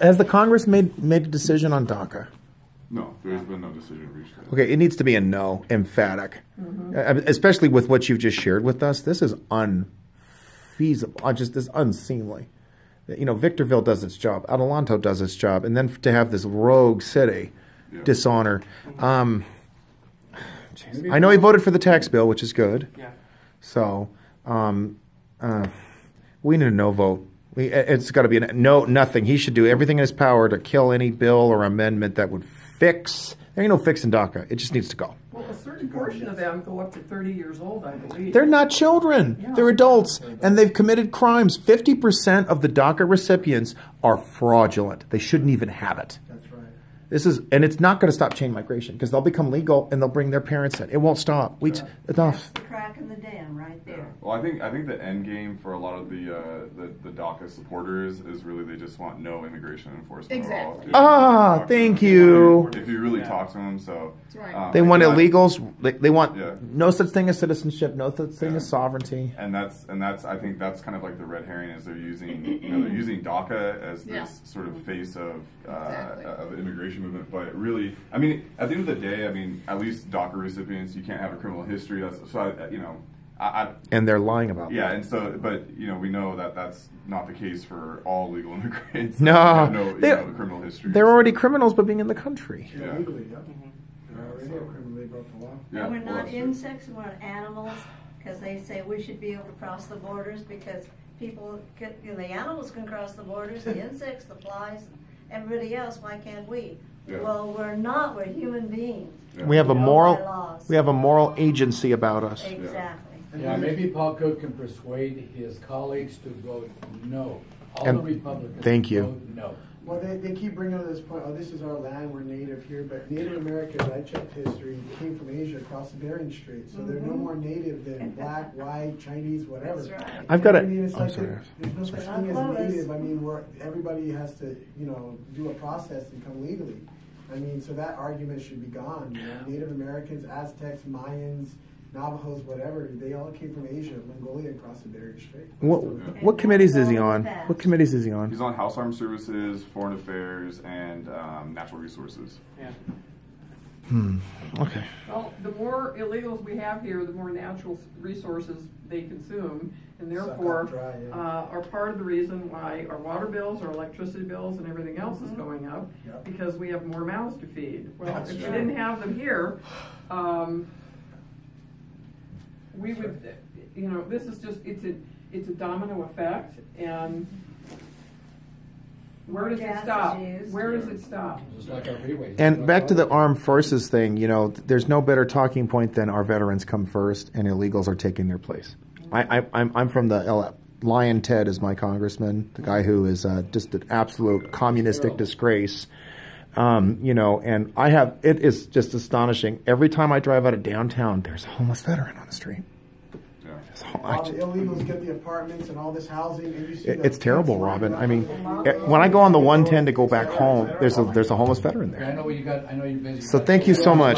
has the Congress made a decision on DACA? No, there's been no decision reached. Okay, it needs to be a no, emphatic. Especially with what you've just shared with us. This is unfeasible. Just this unseemly. You know, Victorville does its job. Adelanto does its job. And then to have this rogue city dishonor. I know he voted for the tax bill, which is good. Yeah. So we need a no vote. It's got to be a no, nothing. He should do everything in his power to kill any bill or amendment that would fix. There ain't no fixing DACA. It just needs to go. Well, a certain portion of them go up to 30 years old, I believe. They're not children. Yeah. They're adults, and they've committed crimes. 50% of the DACA recipients are fraudulent. They shouldn't even have it. That's right. And it's not going to stop chain migration because they'll become legal and they'll bring their parents in. It won't stop. Enough. That's the crack in the dam right there. Well, I think the end game for a lot of the DACA supporters is really they just want no immigration enforcement. Exactly. At all. Thank you. If you really talk to them, so That's right. They want illegals. They want no such thing as citizenship, no such thing as sovereignty. And that's I think that's kind of like the red herring is they're using they're using DACA as this sort of face of the immigration movement, but really, I mean, at the end of the day, I mean, at least DACA recipients, you can't have a criminal history. That's so and they're lying about that. Yeah, and so, but we know that that's not the case for all legal immigrants. No, no criminal history. They're already criminals, but being in the country. Yeah, legally, They're already criminally broke the law. Yeah, and we're not insects, we're animals, because they say we should be able to cross the borders because people, the animals can cross the borders, the insects, the flies, everybody else. Why can't we? Yeah. Well, we're not. We're human beings. Yeah. We have a moral. We have a moral agency about us. Exactly. Yeah, maybe Paul Cook can persuade his colleagues to vote no. All the Republicans vote no. Well, they keep bringing up this point, oh, this is our land, we're native here, but Native Americans, I checked history, came from Asia across the Bering Strait, so they're no more native than black, white, Chinese, whatever. That's right. I've got I mean, it's I'm sorry. There's no such thing as native. I mean, everybody has to, do a process and come legally. I mean, so that argument should be gone. Native Americans, Aztecs, Mayans, Navajos, whatever, they all came from Asia, Mongolia, across the Bering Strait. What committees is he on? What committees is he on? He's on House Armed Services, Foreign Affairs, and Natural Resources. Yeah. Okay. Well, the more illegals we have here, the more natural resources they consume, and therefore are part of the reason why our water bills, our electricity bills, and everything else is going up, because we have more mouths to feed. Well, if we didn't have them here, we would, this is just, it's a domino effect, and where does it stop? Where does it stop? Just like our freeways. And back to the armed forces thing, there's no better talking point than our veterans come first and illegals are taking their place. I'm from the Lion Ted is my congressman, the guy who is just an absolute communistic disgrace. And it is just astonishing. Every time I drive out of downtown, there's a homeless veteran on the street. All the illegals get the apartments and all this housing. And you see it's terrible, Robin. I mean, when I go on the 110 to go back home, there's a homeless veteran there. I know you're busy. So thank you so much.